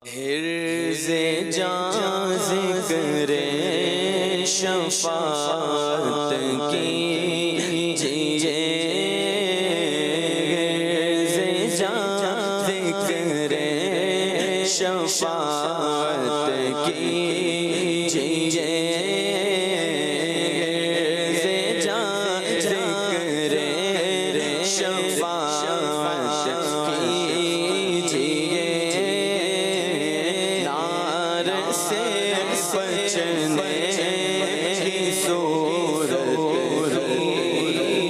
حرز جاں ذکر شفاعت کیجئے، حرز جاں ذکر شفاعت کیجئے، حرز جاں ذکر شفاعت کیجئے، نار سے بچنے کی صورت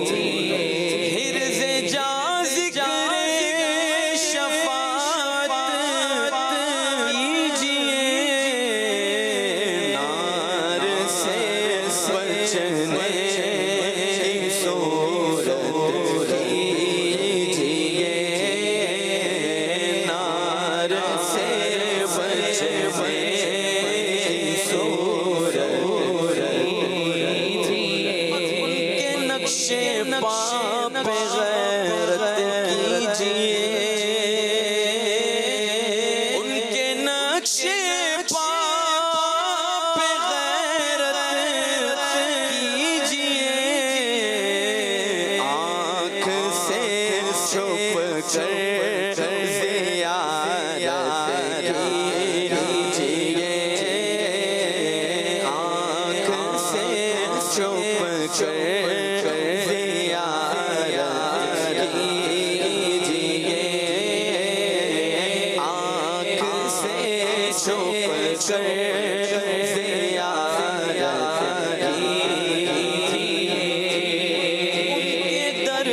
کیجئے، حرز جاں ذکر شفاعت کیجئے، نار سے بچنے کی صورت کیجئے، نار سے بچنے کی صورت کیجئے، ان کے نقش پا پہ غیرت کیجئے، ان کے نقش پا پہ غیرت کیجئے، آنکھ سے چھپ کر زیارت کیجئے، آنکھ سے چھپ کر زیارت کیجئے، آنکھ سے چھپ کر زیارت کیجئے، در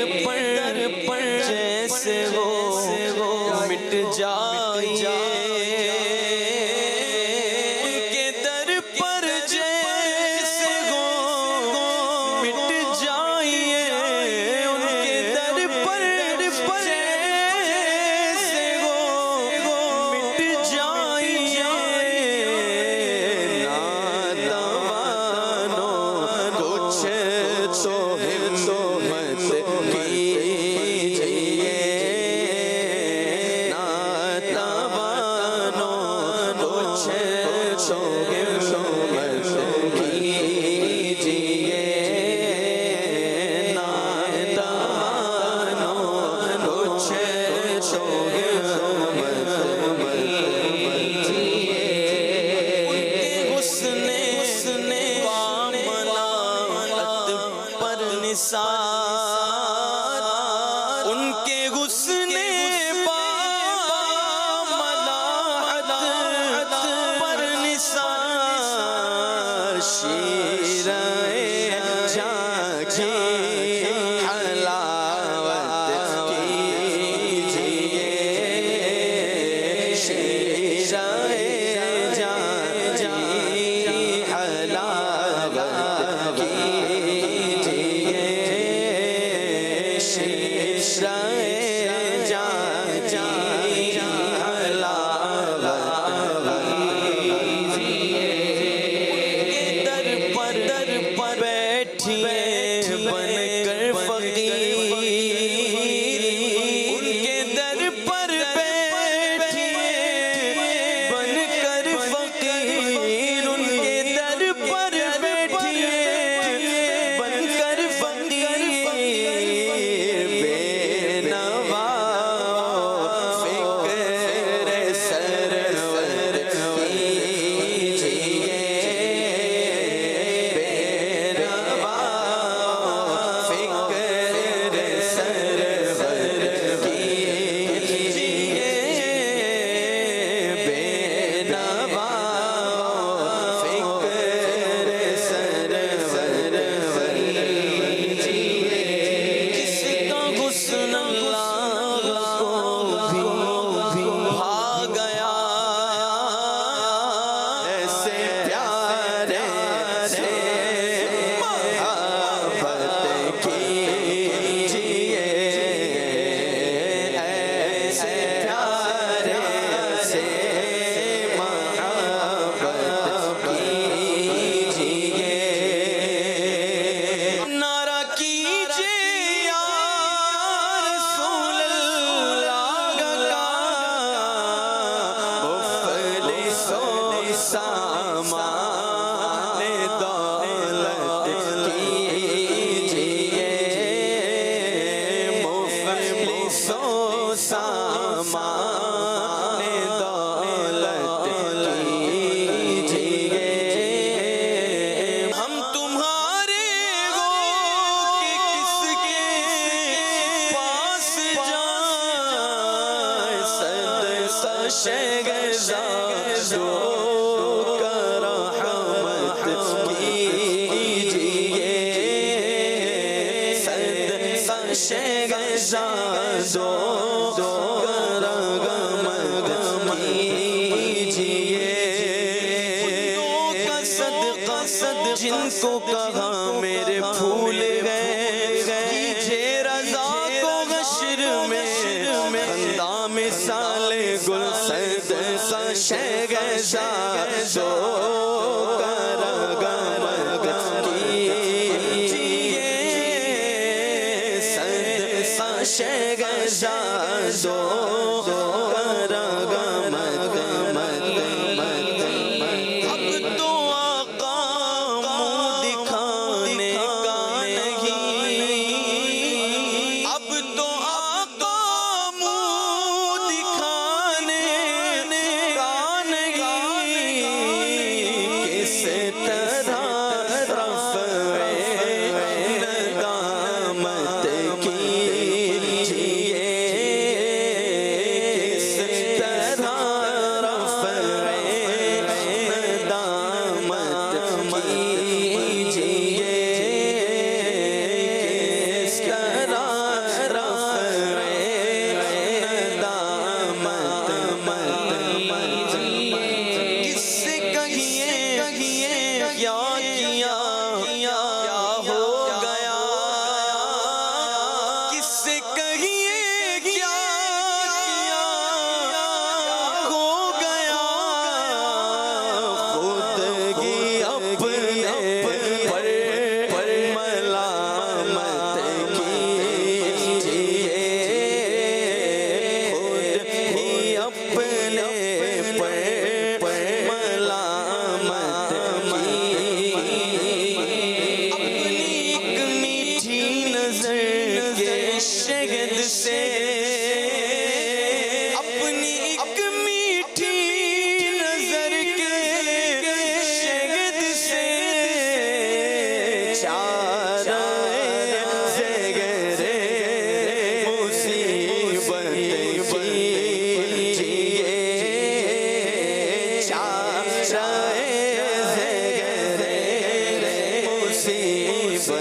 پر جیسے وہ مٹ جائیے، ان کے در پر جیسے وہ مٹ جائیے، ان کے در پر جیسے وہ مٹ جائیے، شہزادوں کا رحمت کیجئے، صدقہ شہزادوں کا رحمت کیجئے، جن کو کہا میرے بھول گئے، کیجئے رضا کو حشر میں، خندہ مثال گل صدقہ شہزادوں کا رحمت کیجئے، صدقہ شہزادوں کا رحمت اب تو آقا منہ دکھانے کا نہیں، اب تو آقا منہ دکھانے کا نہیں، کس طرح رفع ندامت کیجئے، کس طرح رفع ندامت کیجئے، کس طرح رفع ندامت کس سے کہیے کیا کیا ہو گیا، کس سے کہیے کیا ہو گیا، خود ہی اپنے پر ملامت کیجئے، خود ہی اپنے پر ملامت کیجئے، اپنی ایک میٹھی نظر کے شہد سے، اپنی ایک میٹھی نظر کے شہد سے، چارہ زگر مصیبت کیجئے، چارہ زگر مصیبت